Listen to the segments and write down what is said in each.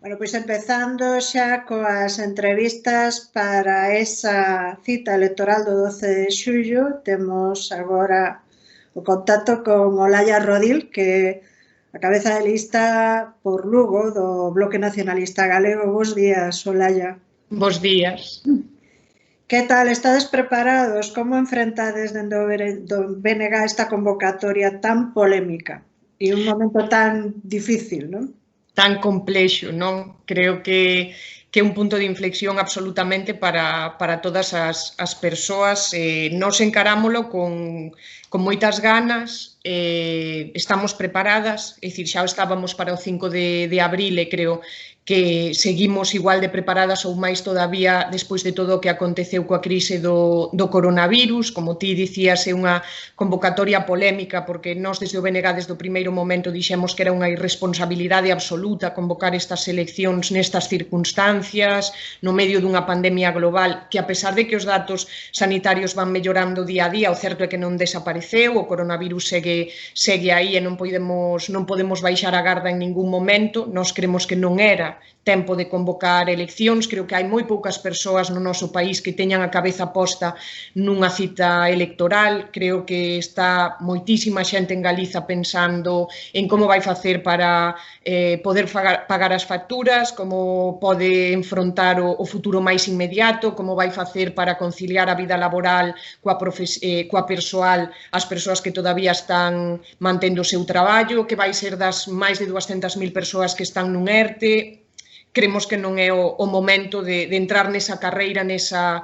Bueno, pois empezando xa coas entrevistas para esa cita electoral do 12 de xullo, temos agora o contacto con Olalla Rodil, que a cabeza de lista por Lugo do Bloque Nacionalista Galego. Bos días, Olalla. Bos días. Que tal, estades preparados? Como enfrentades dende o BNG esta convocatoria tan polémica e un momento tan difícil, non? Tan complexo, non? Creo que é un punto de inflexión absolutamente para todas as persoas. Nos encarámolo con moitas ganas, estamos preparadas, é dicir, xa estábamos para o 5 de abril e creo que seguimos igual de preparadas ou máis todavía despois de todo o que aconteceu coa crise do coronavirus. Como ti dicías, é unha convocatoria polémica porque nós desde o BNG desde o primeiro momento dixemos que era unha irresponsabilidade absoluta convocar estas eleccións nestas circunstancias, no medio dunha pandemia global que, a pesar de que os datos sanitarios van mellorando día a día, o certo é que non desapareceu, o coronavirus segue aí e non podemos baixar a garda en ningún momento. Nós cremos que non era tempo de convocar eleccións. Creo que hai moi poucas persoas no noso país que teñan a cabeza posta nunha cita electoral. Creo que está moitísima xente en Galiza pensando en como vai facer para poder pagar as facturas, como pode enfrontar o futuro máis inmediato, como vai facer para conciliar a vida laboral coa persoal, as persoas que todavía están mantendo o seu traballo, que vai ser das máis de 200.000 persoas que están nun ERTE. Cremos que non é o momento de entrar nesa carreira, nesa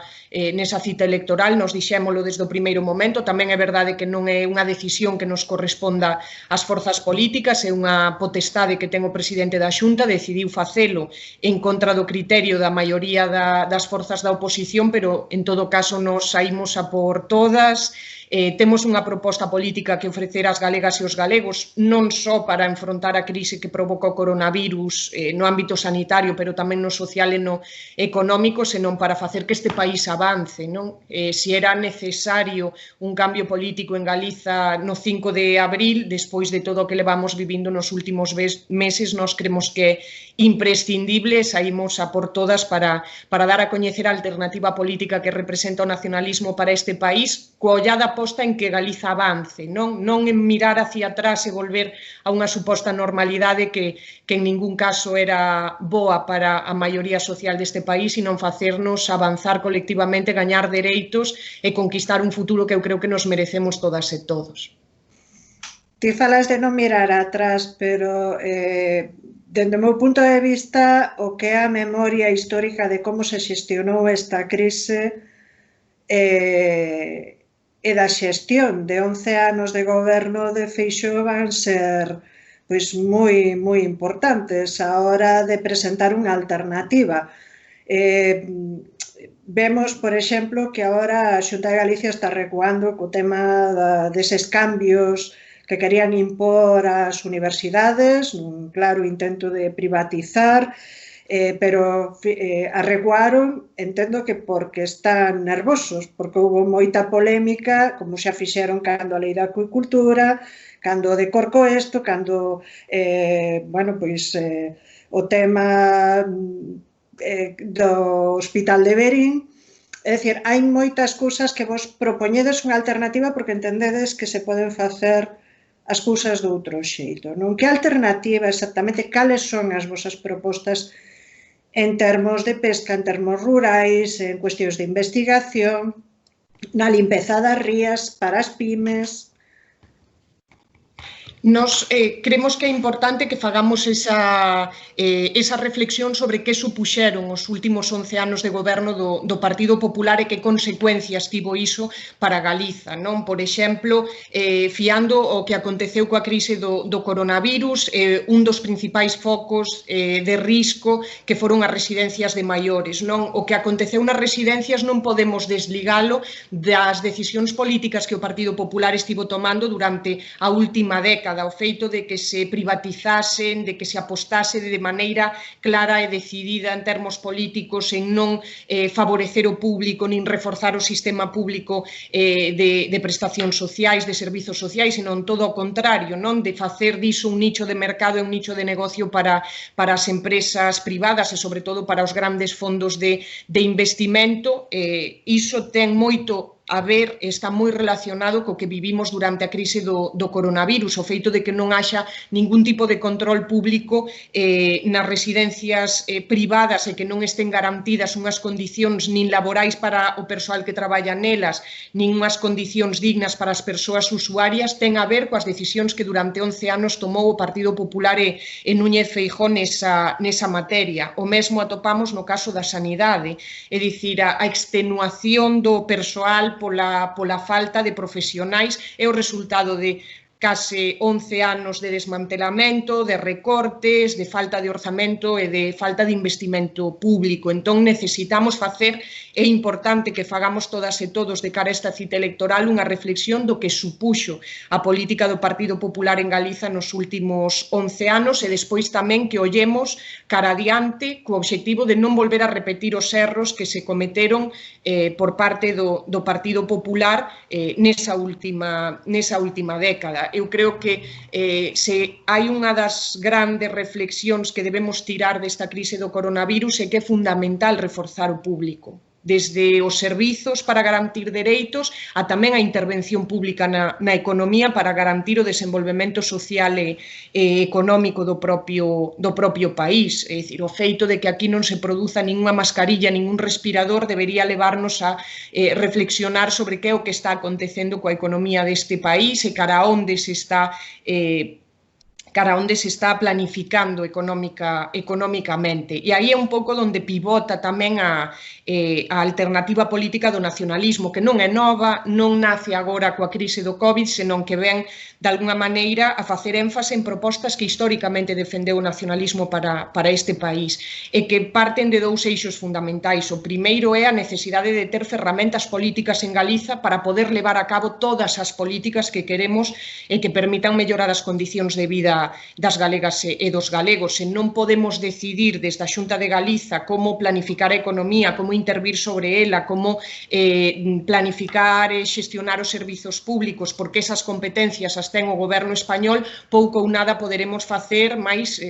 cita electoral. Nos dixémolo desde o primeiro momento. Tamén é verdade que non é unha decisión que nos corresponda ás forzas políticas, é unha potestade que ten o presidente da Xunta, decidiu facelo en contra do criterio da maioría das forzas da oposición, pero en todo caso nos saímos a por todas. Temos unha proposta política que ofrecer ás galegas e os galegos, non só para enfrontar a crise que provoca o coronavirus no ámbito sanitario, pero tamén no social e no económico, senón para facer que este país avance, non? Se era necesario un cambio político en Galiza no 5 de abril, despois de todo o que levamos vivindo nos últimos meses, nós cremos que é imprescindible, saímos a por todas para dar a coñecer a alternativa política que representa o nacionalismo para este país, coa ollada posta en que Galiza avance, non en mirar hacia atrás e volver a unha suposta normalidade que en ningún caso era boa para a maioría social deste país, e non facernos avanzar colectivamente, gañar dereitos e conquistar un futuro que eu creo que nos merecemos todas e todos. Ti falas de non mirar atrás, pero dende o meu punto de vista o que é a memoria histórica de como se xestionou esta crise e da xestión de 11 anos de goberno de Feixóo van ser pois moi importantes a hora de presentar unha alternativa. Vemos, por exemplo, que agora a Xunta de Galicia está recuando co tema deses cambios que querían impor ás universidades, un claro intento de privatizar, pero arrecuaron, entendo que porque están nervosos, porque houve moita polémica, como xa fixeron cando a lei da acuicultura, cando de Corcoesto, cando o tema do Hospital de Verín. É dicir, hai moitas cousas que vos propoñedes unha alternativa porque entendedes que se poden facer as cousas de outro xeito, non? Que alternativa exactamente, cales son as vosas propostas en termos de pesca, en termos rurais, en cuestións de investigación, na limpeza das rías, para as pymes? Nos cremos que é importante que fagamos esa reflexión sobre que supuxeron os últimos 11 anos de goberno do Partido Popular e que consecuencias tivo iso para Galiza, non? Por exemplo, fiando o que aconteceu coa crise do coronavirus, un dos principais focos de risco que foron as residencias de maiores, non? O que aconteceu nas residencias non podemos desligalo das decisións políticas que o Partido Popular estivo tomando durante a última década, década, o feito de que se privatizasen, de que se apostase de maneira clara e decidida en termos políticos en non favorecer o público, nin reforzar o sistema público de prestacións sociais, de servizos sociais, senón todo o contrario, non, de facer diso un nicho de mercado e un nicho de negocio para as empresas privadas e, sobre todo, para os grandes fondos de investimento. Iso ten moito a ver, está moi relacionado co que vivimos durante a crise do coronavirus, o feito de que non haxa ningún tipo de control público nas residencias privadas e que non estén garantidas unhas condicións nin laborais para o persoal que traballa nelas, nin unhas condicións dignas para as persoas usuarias, ten a ver coas decisións que durante 11 anos tomou o Partido Popular e Núñez Feijóo nesa materia. O mesmo atopamos no caso da sanidade, é dicir, a extenuación do persoal pola falta de profesionais é o resultado de case 11 anos de desmantelamento, de recortes, de falta de orzamento e de falta de investimento público. Entón, necesitamos facer, é importante que fagamos todas e todos de cara a esta cita electoral unha reflexión do que supuxo a política do Partido Popular en Galiza nos últimos 11 anos e despois tamén que ollemos cara adiante co obxectivo de non volver a repetir os erros que se cometeron por parte do Partido Popular nesa última década. Eu creo que se hai unha das grandes reflexións que debemos tirar desta crise do coronavirus é que é fundamental reforzar o público, desde os servizos para garantir dereitos a tamén a intervención pública na economía para garantir o desenvolvemento social e económico do propio país. É dicir, o feito de que aquí non se produza ninguna mascarilla, ningún respirador, debería levarnos a reflexionar sobre que é o que está acontecendo coa economía deste país e cara a onde se está planificando económicamente. E aí é un pouco onde pivota tamén a alternativa política do nacionalismo, que non é nova, non nace agora coa crise do COVID, senón que ven, de alguna maneira, a facer énfase en propostas que históricamente defendeu o nacionalismo para este país e que parten de dous eixos fundamentais. O primeiro é a necesidade de ter ferramentas políticas en Galiza para poder levar a cabo todas as políticas que queremos e que permitan mellorar as condicións de vida das galegas e dos galegos. E non podemos decidir desde a Xunta de Galiza como planificar a economía, como intervir sobre ela, como planificar e xestionar os servizos públicos, porque esas competencias as ten o goberno español, pouco ou nada poderemos facer máis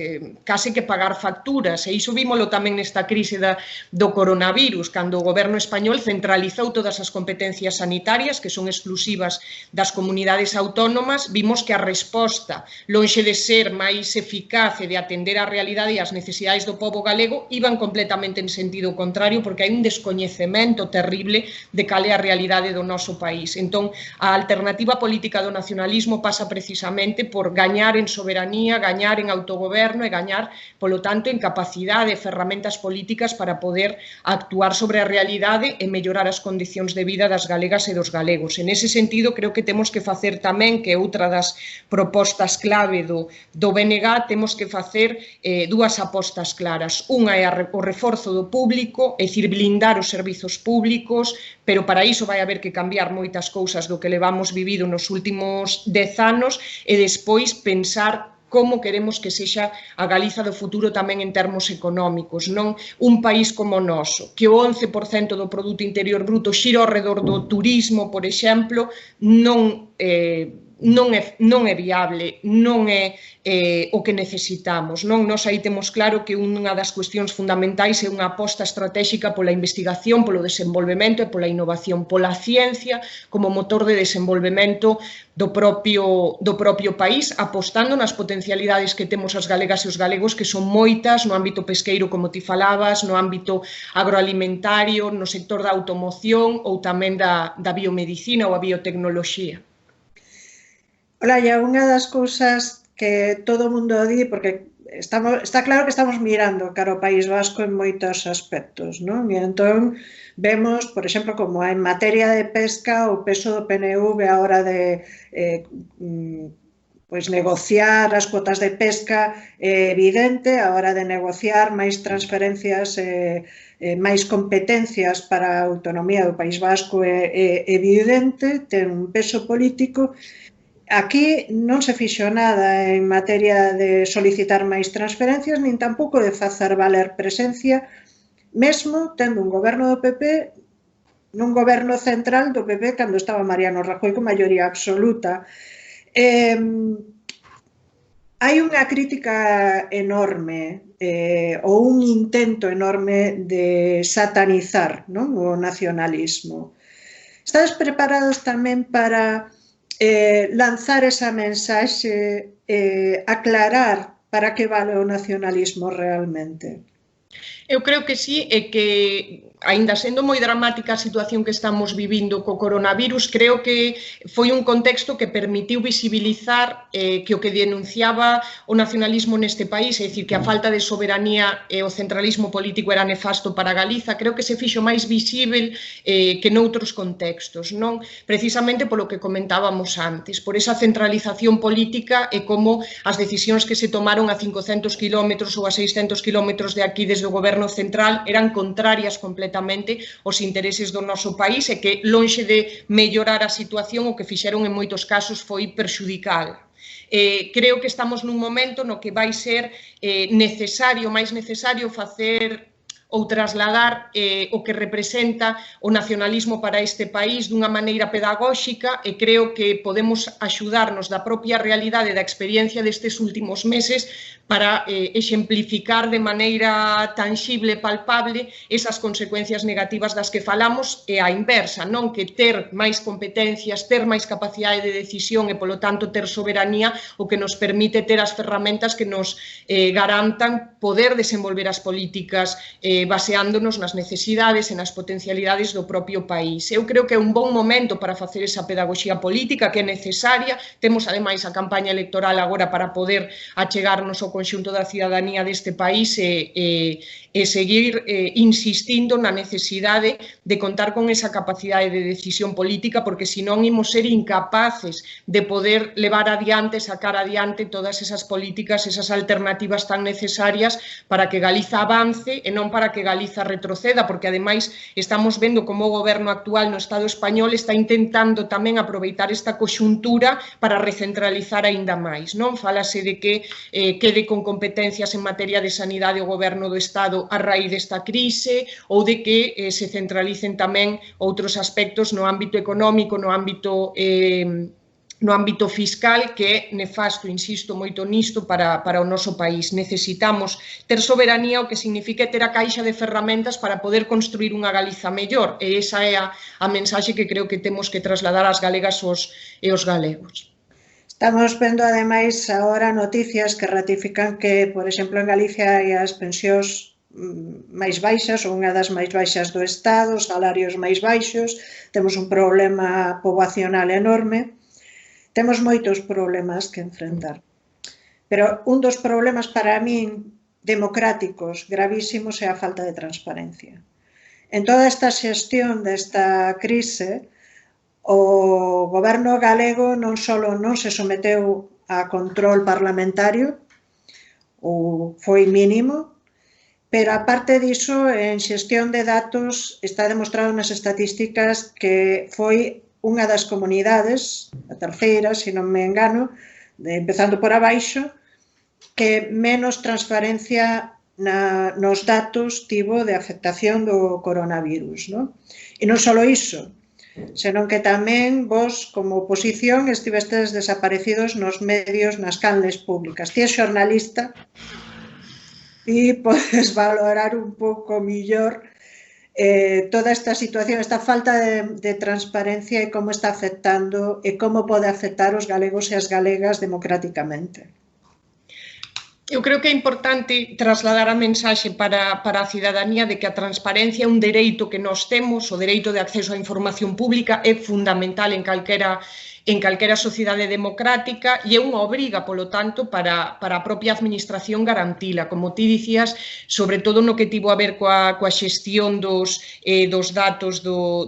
case que pagar facturas. E iso vímolo tamén nesta crise do coronavirus, cando o goberno español centralizou todas as competencias sanitarias que son exclusivas das comunidades autónomas, vimos que a resposta, lonxe de ser máis eficaz e de atender a realidade e as necesidades do pobo galego, iban completamente en sentido contrario, porque hai un descoñecemento terrible de cal é a realidade do noso país. Entón, a alternativa política do nacionalismo pasa precisamente por gañar en soberanía, gañar en autogoberno e gañar, polo tanto, en capacidade e ferramentas políticas para poder actuar sobre a realidade e mellorar as condicións de vida das galegas e dos galegos. En ese sentido, creo que temos que facer tamén, que outra das propostas clave do BNG, temos que facer dúas apostas claras. Unha é o reforzo do público, é dicir, blindar os servizos públicos, pero para iso vai haber que cambiar moitas cousas do que levamos vivido nos últimos 10 anos e despois pensar como queremos que sexa a Galiza do futuro tamén en termos económicos. Non un país como o noso, que o 11% do Produto Interior Bruto xira ao redor do turismo, por exemplo, non é viable, non é o que necesitamos. Nos aí temos claro que unha das cuestións fundamentais é unha aposta estratégica pola investigación, polo desenvolvemento e pola innovación, pola ciencia como motor de desenvolvemento do propio país, apostando nas potencialidades que temos as galegas e os galegos, que son moitas no ámbito pesqueiro, como ti falabas, no ámbito agroalimentario, no sector da automoción ou tamén da biomedicina ou a biotecnoloxía. Olaya, unha das cousas que todo o mundo di, porque está claro que estamos mirando cara ao País Vasco en moitos aspectos, non? E entón vemos, por exemplo, como en materia de pesca, o peso do PNV a hora de negociar as cuotas de pesca é evidente, a hora de negociar máis transferencias máis competencias para a autonomía do País Vasco é evidente, ten un peso político. Aquí non se fixo nada en materia de solicitar máis transferencias, nin tampouco de facer valer presencia, mesmo tendo un goberno do PP nun goberno central do PP cando estaba Mariano Rajoy con maioría absoluta. Hai unha crítica enorme ou un intento enorme de satanizar, non, o nacionalismo. Estades preparados tamén para lanzar esa mensaxe, aclarar para que vale o nacionalismo realmente? Eu creo que sí, e que, aínda sendo moi dramática a situación que estamos vivindo co coronavirus, creo que foi un contexto que permitiu visibilizar que o que denunciaba o nacionalismo neste país, é dicir, que a falta de soberanía e o centralismo político era nefasto para Galiza, creo que se fixo máis visível que noutros contextos, non? Precisamente polo que comentábamos antes, por esa centralización política e como as decisións que se tomaron a 500 km ou a 600 km de aquí desde o goberno central eran contrarias completamente aos intereses do noso país e que, lonxe de mellorar a situación, o que fixeron en moitos casos foi perxudicar. Creo que estamos nun momento no que vai ser máis necesario facer ou trasladar o que representa o nacionalismo para este país dunha maneira pedagóxica, e creo que podemos axudarnos da propia realidade da experiencia destes últimos meses para exemplificar de maneira tangible e palpable esas consecuencias negativas das que falamos, e a inversa, non, que ter máis competencias, ter máis capacidade de decisión e, polo tanto, ter soberanía, o que nos permite ter as ferramentas que nos garantan poder desenvolver as políticas baseándonos nas necesidades e nas potencialidades do propio país. Eu creo que é un bon momento para facer esa pedagogía política que é necesaria. Temos, ademais, a campaña electoral agora para poder achegarnos ao conxunto da cidadanía deste país e seguir insistindo na necesidade de contar con esa capacidade de decisión política, porque senón imos ser incapaces de poder levar adiante, sacar adiante todas esas políticas, esas alternativas tan necesarias para que Galiza avance e non para que Galiza retroceda, porque ademais estamos vendo como o goberno actual no Estado español está intentando tamén aproveitar esta conxuntura para recentralizar aínda máis, non? Fálase de que quede con competencias en materia de sanidade o goberno do Estado a raíz desta crise, ou de que se centralicen tamén outros aspectos no ámbito económico, no ámbito fiscal, que é nefasto, insisto moito nisto, para o noso país. Necesitamos ter soberanía, o que significa ter a caixa de ferramentas para poder construir unha Galiza mellor, e esa é a mensaxe que creo que temos que trasladar ás galegas e aos galegos. Estamos vendo, ademais, agora noticias que ratifican que, por exemplo, en Galicia hai as pensións máis baixas, ou unha das máis baixas do Estado, os salarios máis baixos, temos un problema poboacional enorme. Temos moitos problemas que enfrentar, pero un dos problemas para min democráticos gravísimos é a falta de transparencia. En toda esta xestión desta crise, o goberno galego non só non se someteu a control parlamentario, ou foi mínimo, pero aparte diso, en xestión de datos está demostrado nas estatísticas que foi unha das comunidades, a terceira, se non me engano, empezando por abaixo, que menos transparencia nos datos tivo de afectación do coronavirus. E non só iso, senón que tamén vos, como oposición, estivestes desaparecidos nos medios, nas canles públicas. Ti és xornalista e podes valorar un pouco millor toda esta situación, esta falta de transparencia e como está afectando e como pode afectar os galegos e as galegas democráticamente. Eu creo que é importante trasladar a mensaxe para a cidadanía de que a transparencia é un dereito que nós temos, o dereito de acceso á información pública é fundamental en calquera sociedade democrática e é unha obriga, polo tanto, para a propia administración garantila. Como ti dicías, sobre todo no que tivo a ver coa xestión dos datos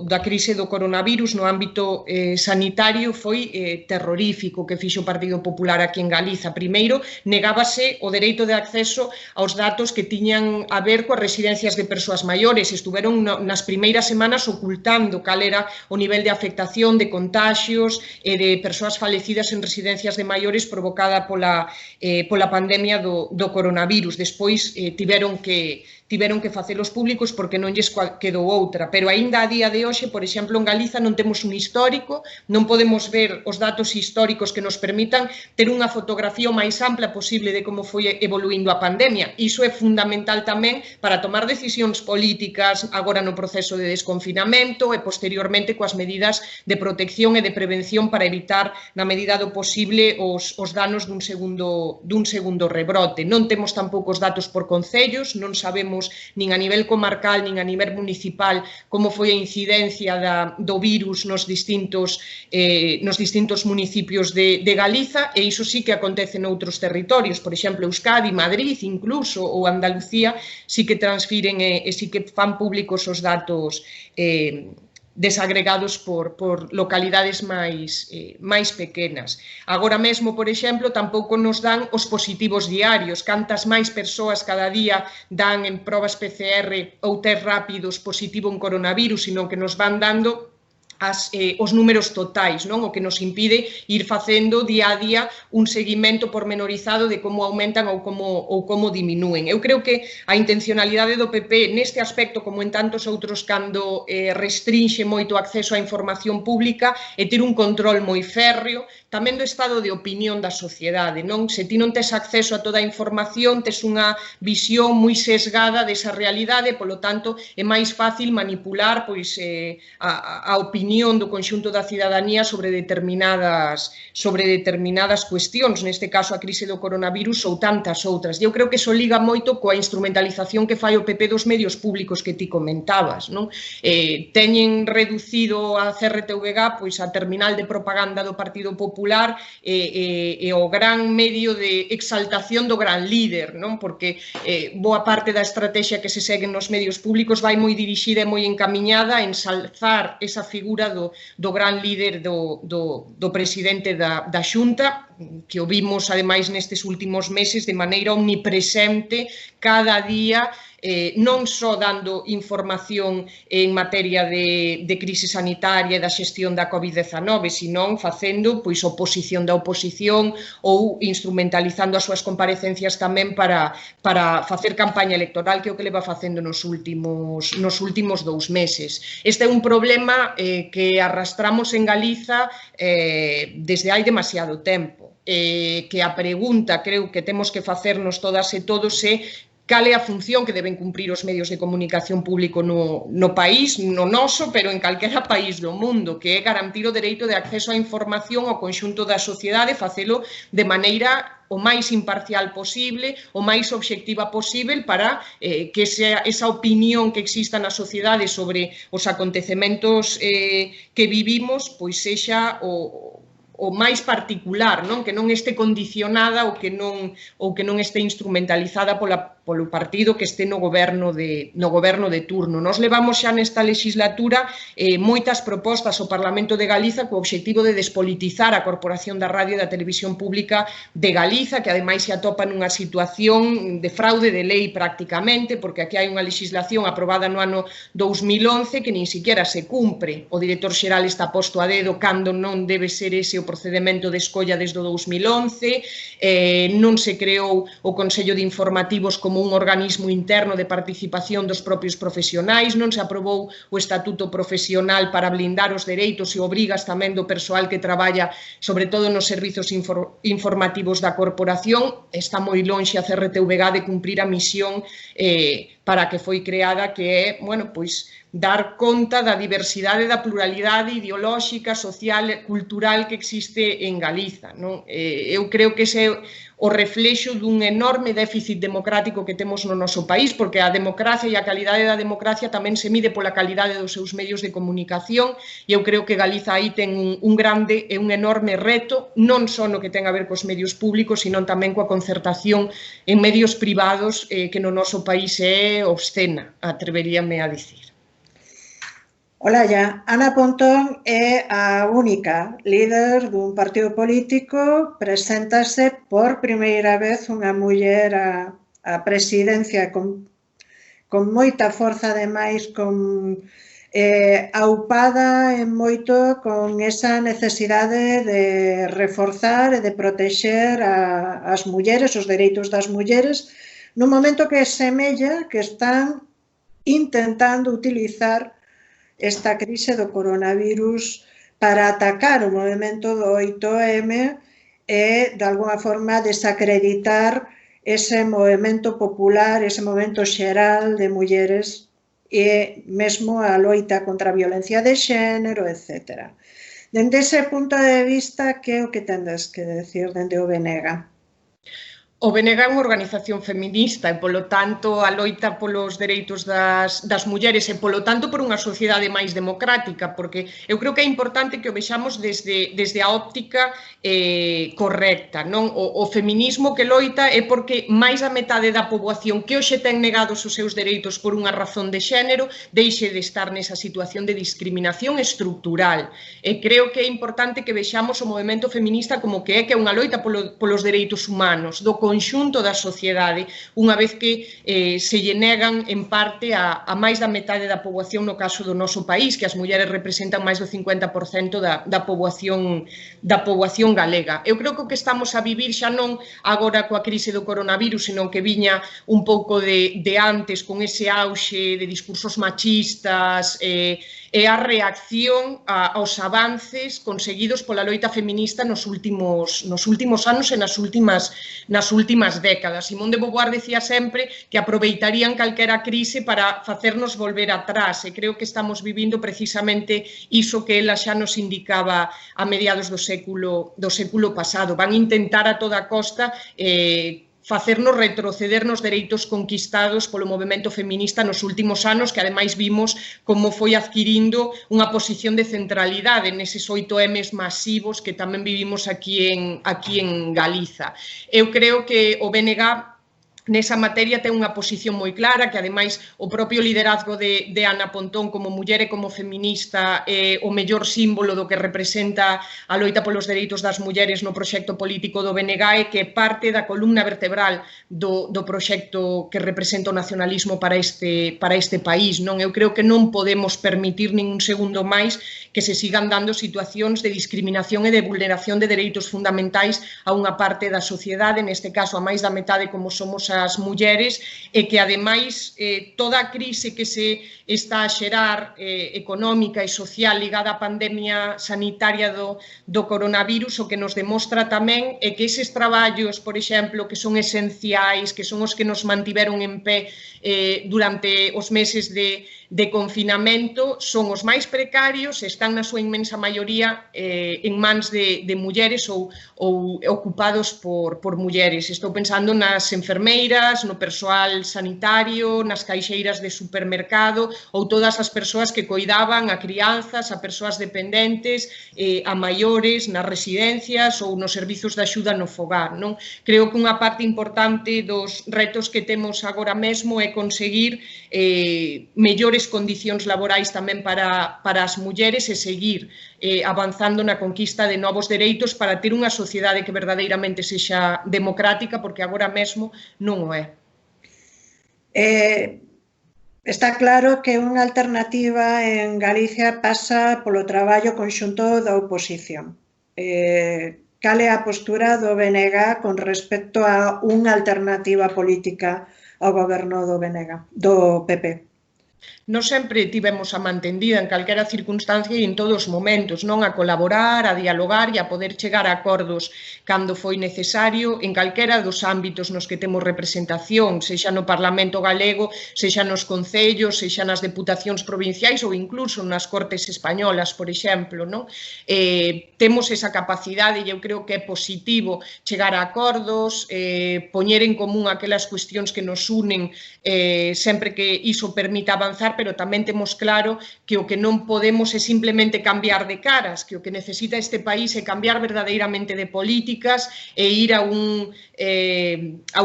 da crise do coronavirus no ámbito sanitario foi terrorífico que fixo o Partido Popular aquí en Galiza. Primeiro, negábase o dereito de acceso aos datos que tiñan a ver coas residencias de persoas maiores. Estuveron nas primeiras semanas ocultando cal era o nivel de afectación, de contagios e de persoas falecidas en residencias de maiores provocada pola pandemia do coronavirus. Despois tiveron que facelos públicos porque non lles quedou outra, pero aínda a día de hoxe, por exemplo, en Galiza non temos un histórico, non podemos ver os datos históricos que nos permitan ter unha fotografía o máis ampla posible de como foi evoluindo a pandemia. Iso é fundamental tamén para tomar decisións políticas agora no proceso de desconfinamento e posteriormente coas medidas de protección e de prevención para evitar na medida do posible os danos dun segundo rebrote. Non temos tampouco os datos por concellos, non sabemos nin a nivel comarcal nin a nivel municipal como foi a incidencia do virus nos distintos municipios de Galiza, e iso sí que acontece noutros territorios, por exemplo, Euskadi, Madrid, incluso, ou Andalucía, sí que transfiren e sí que fan públicos os datos desagregados por localidades máis pequenas. Agora mesmo, por exemplo, tampouco nos dan os positivos diarios, cantas máis persoas cada día dan en probas PCR ou test rápidos positivo en coronavirus, sino que nos van dando os números totais, non? O que nos impide ir facendo día a día un seguimento pormenorizado de como aumentan ou como diminúen. Eu creo que a intencionalidade do PP neste aspecto, como en tantos outros, cando restrinxe moito o acceso á información pública, é ter un control moi férreo tamén do estado de opinión da sociedade, non? Se ti non tes acceso a toda a información, tes unha visión moi sesgada desa realidade, polo tanto, é máis fácil manipular a opinión do conxunto da cidadanía sobre determinadas cuestións, neste caso a crise do coronavirus ou tantas outras. Eu creo que iso liga moito coa instrumentalización que fai o PP dos medios públicos que ti comentabas, non? Teñen reducido a CRTVG a terminal de propaganda do Partido Popular e o gran medio de exaltación do gran líder, non? Porque boa parte da estrategia que se segue nos medios públicos vai moi dirixida e moi encamiñada a ensalzar esa figura do gran líder do presidente da Xunta, que o vimos ademais nestes últimos meses de maneira omnipresente cada día, non só dando información en materia de crise sanitaria e da xestión da COVID-19, sino facendo oposición da oposición ou instrumentalizando as súas comparecencias tamén para facer campaña electoral, que é o que leva facendo nos últimos 2 meses. Este é un problema que arrastramos en Galiza desde hai demasiado tempo, que a pregunta creo que temos que facernos todas e todos é cal é a función que deben cumprir os medios de comunicación público no país, no noso, pero en calquera país do mundo, que é garantir o dereito de acceso á información ao conxunto da sociedade, facelo de maneira o máis imparcial posible, o máis obxectiva posible, para que esa opinión que exista na sociedade sobre os acontecementos que vivimos sexa o máis particular, non? Que non este condicionada ou que non este instrumentalizada polo partido que este no goberno de turno. Nos levamos xa nesta legislatura moitas propostas ao Parlamento de Galiza co obxectivo de despolitizar a Corporación da Radio e da Televisión Pública de Galiza, que ademais se atopa nunha situación de fraude de lei prácticamente, porque aquí hai unha legislación aprobada no ano 2011 que nin siquiera se cumpre. O director xeral está posto a dedo cando non debe ser ese o procedemento de escolla desde o 2011, non se creou o Consello de Informativos como un organismo interno de participación dos propios profesionais, non se aprobou o Estatuto Profesional para blindar os dereitos e obrigas tamén do persoal que traballa, sobre todo nos servizos informativos da corporación. Está moi lonxe a CRTVG de cumprir a misión para que foi creada, que é, dar conta da diversidade e da pluralidade ideolóxica, social e cultural que existe en Galiza, non? Eu creo que ese é o reflexo dun enorme déficit democrático que temos no noso país, porque a democracia e a calidade da democracia tamén se mide pola calidade dos seus medios de comunicación, e eu creo que Galiza aí ten un grande e un enorme reto, non só no que ten a ver cos medios públicos, sino tamén coa concertación en medios privados que no noso país é obscena, atreveríame a dicir. Olalla, Ana Pontón é a única líder dun partido político, preséntase por primeira vez unha muller á presidencia con moita forza, ademais, con aupada en moito con esa necesidade de reforzar e de protexer as mulleres, os dereitos das mulleres, nun momento que semella que están intentando utilizar esta crise do coronavirus para atacar o movemento do 8M e, de alguna forma, desacreditar ese movemento popular, ese movemento xeral de mulleres e mesmo a loita contra a violencia de xénero, etc. Dende ese punto de vista, que é o que tendes que decir dende o BNG? O BNG é unha organización feminista e, polo tanto, a loita polos dereitos das mulleres e, polo tanto, por unha sociedade máis democrática, porque eu creo que é importante que o vexamos desde a óptica correcta, non? O feminismo que loita é porque máis da metade da poboación que hoxe ten negados os seus dereitos por unha razón de xénero deixe de estar nesa situación de discriminación estructural. E creo que é importante que vexamos o movemento feminista como que é unha loita polos dereitos humanos, do conxunto da sociedade, unha vez que se lle negan en parte a máis da metade da poboación no caso do noso país, que as mulleres representan máis do 50% da poboación galega. Eu creo que o que estamos a vivir xa non agora coa crise do coronavirus, senón que viña un pouco de antes con ese auxe de discursos machistas e a reacción aos avances conseguidos pola loita feminista nos últimos anos e nas últimas décadas. Simone de Beauvoir decía sempre que aproveitarían calquera crise para facernos volver atrás, e creo que estamos vivindo precisamente iso que ela xa nos indicaba a mediados do século pasado. Van intentar a toda costa facernos retroceder nos dereitos conquistados polo movemento feminista nos últimos anos, que ademais vimos como foi adquirindo unha posición de centralidade neses 8Ms masivos que tamén vivimos aquí en Galiza. Eu creo que o BNG nesa materia ten unha posición moi clara, que ademais o propio liderazgo de Ana Pontón como muller e como feminista é o mellor símbolo do que representa a loita polos dereitos das mulleres no proxecto político do BNG e que parte da columna vertebral do proxecto que representa o nacionalismo para este país. Eu creo que non podemos permitir nin un segundo máis que se sigan dando situacións de discriminación e de vulneración de dereitos fundamentais a unha parte da sociedade, neste caso a máis da metade como somos as mulleres, e que ademais toda a crise que se está a xerar económica e social ligada á pandemia sanitaria do coronavirus, o que nos demostra tamén é que eses traballos, por exemplo, que son esenciais, que son os que nos mantiveron en pé durante os meses de confinamento, son os máis precarios, están na súa inmensa maioría en mans de mulleres ou ocupados por mulleres. Estou pensando nas enfermeiras, no persoal sanitario, nas caixeiras de supermercado ou todas as persoas que coidaban a crianzas, a persoas dependentes, a maiores nas residencias ou nos servizos de axuda no fogar. Creo que unha parte importante dos retos que temos agora mesmo é conseguir mellores condicións laborais tamén para as mulleres e seguir avanzando na conquista de novos dereitos para ter unha sociedade que verdadeiramente sexa democrática, porque agora mesmo non o é. Está claro que unha alternativa en Galicia pasa polo traballo conxunto da oposición. Cal é a postura do BNG con respecto a unha alternativa política ao goberno do PP? Nós sempre tivemos a man tendida en calquera circunstancia e en todos os momentos, non a colaborar, a dialogar e a poder chegar a acordos cando foi necesario en calquera dos ámbitos nos que temos representación, sexa no Parlamento galego, sexa nos concellos, sexa nas deputacións provinciais ou incluso nas Cortes españolas, por exemplo. Temos esa capacidade e eu creo que é positivo chegar a acordos, poñer en común aquelas cuestións que nos unen sempre que iso permita avanzar, pero tamén temos claro que o que non podemos é simplemente cambiar de caras, que o que necesita este país é cambiar verdadeiramente de políticas e ir a un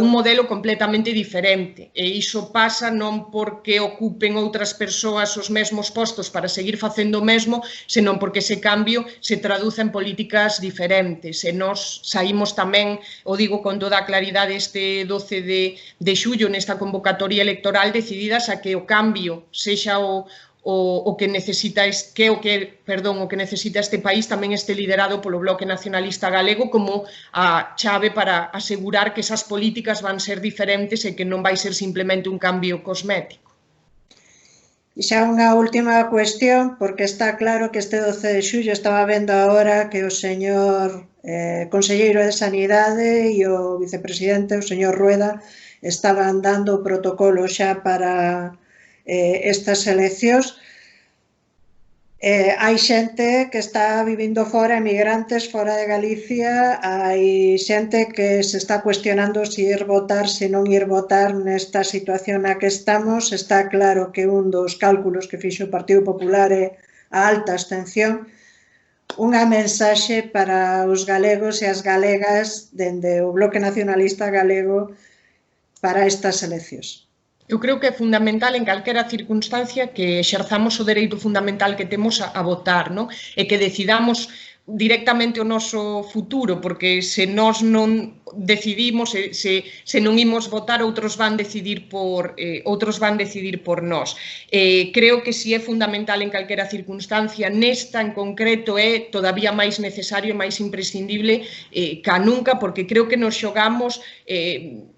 modelo completamente diferente. E iso pasa non porque ocupen outras persoas os mesmos postos para seguir facendo o mesmo, senón porque ese cambio se traduce en políticas diferentes. E nós saímos tamén, o digo con toda a claridade, este 12 de xullo nesta convocatoria electoral decididas a que o cambio sexa o o que necesita o que necesita este país tamén este liderado polo Bloque Nacionalista Galego como a chave para asegurar que esas políticas van ser diferentes e que non vai ser simplemente un cambio cosmético. E xa unha última cuestión, porque está claro que este 12 de xullo estaba vendo agora que o señor conselleiro de Sanidade e o vicepresidente, o señor Rueda, estaban dando o protocolo xa para estas eleccións. Hai xente que está vivindo fora, emigrantes fora de Galicia, hai xente que se está cuestionando se ir votar, se non ir votar nesta situación na que estamos. Está claro que un dos cálculos que fixo o Partido Popular é a alta abstención. Unha mensaxe para os galegos e as galegas dende o Bloque Nacionalista Galego para estas eleccións. Eu creo que é fundamental en calquera circunstancia que exerzamos o dereito fundamental que temos a votar, non? E que decidamos directamente o noso futuro, porque se nós non decidimos, se non imos votar, outros van decidir por nós. Creo que si é fundamental en calquera circunstancia, nesta en concreto é todavía máis necesario e máis imprescindible ca nunca, porque creo que nos xogamos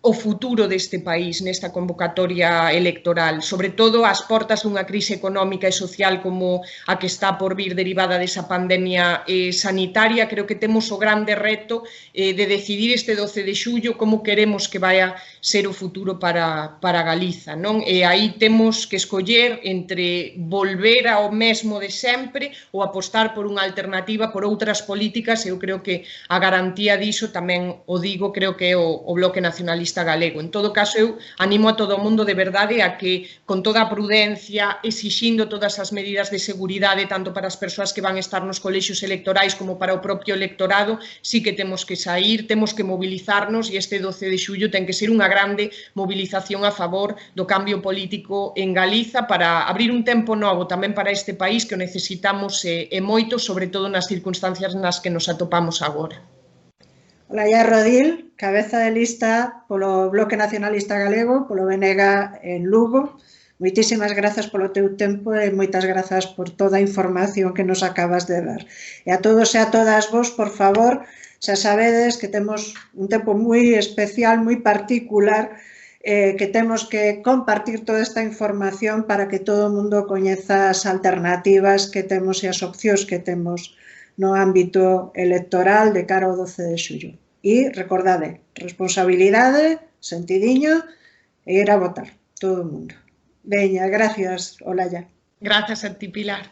o futuro deste país nesta convocatoria electoral, sobre todo ás portas dunha crise económica e social como a que está por vir derivada desa pandemia sanitaria. Creo que temos o grande reto de decidir este 12 de xullo como queremos que vaya ser o futuro para Galiza, non? E aí temos que escoller entre volver ao mesmo de sempre ou apostar por unha alternativa, por outras políticas. Eu creo que a garantía diso tamén o digo, creo que é o Bloque Nacionalista Galego. En todo caso, eu animo a todo o mundo de verdade a que, con toda a prudencia, exixindo todas as medidas de seguridade, tanto para as persoas que van estar nos colexios electorais como para o propio electorado, sí que temos que sair, temos que mobilizarnos, e este 12 de xullo ten que ser unha grande movilización a favor do cambio político en Galiza para abrir un tempo novo tamén para este país que o necesitamos e moito, sobre todo nas circunstancias nas que nos atopamos agora. Olaya Rodil, cabeza de lista polo Bloque Nacionalista Galego, polo BNG en Lugo. Moitísimas grazas polo teu tempo e moitas grazas por toda a información que nos acabas de dar. E a todos e a todas vos, por favor, xa sabedes que temos un tempo moi especial, moi particular, que temos que compartir toda esta información para que todo o mundo coñeza as alternativas que temos e as opcións que temos no ámbito electoral de cara ao 12 de xullo. E recordade, responsabilidade, sentidiño e ir a votar, todo o mundo. Veña, gracias, Olaya. Gracias a ti, Pilar.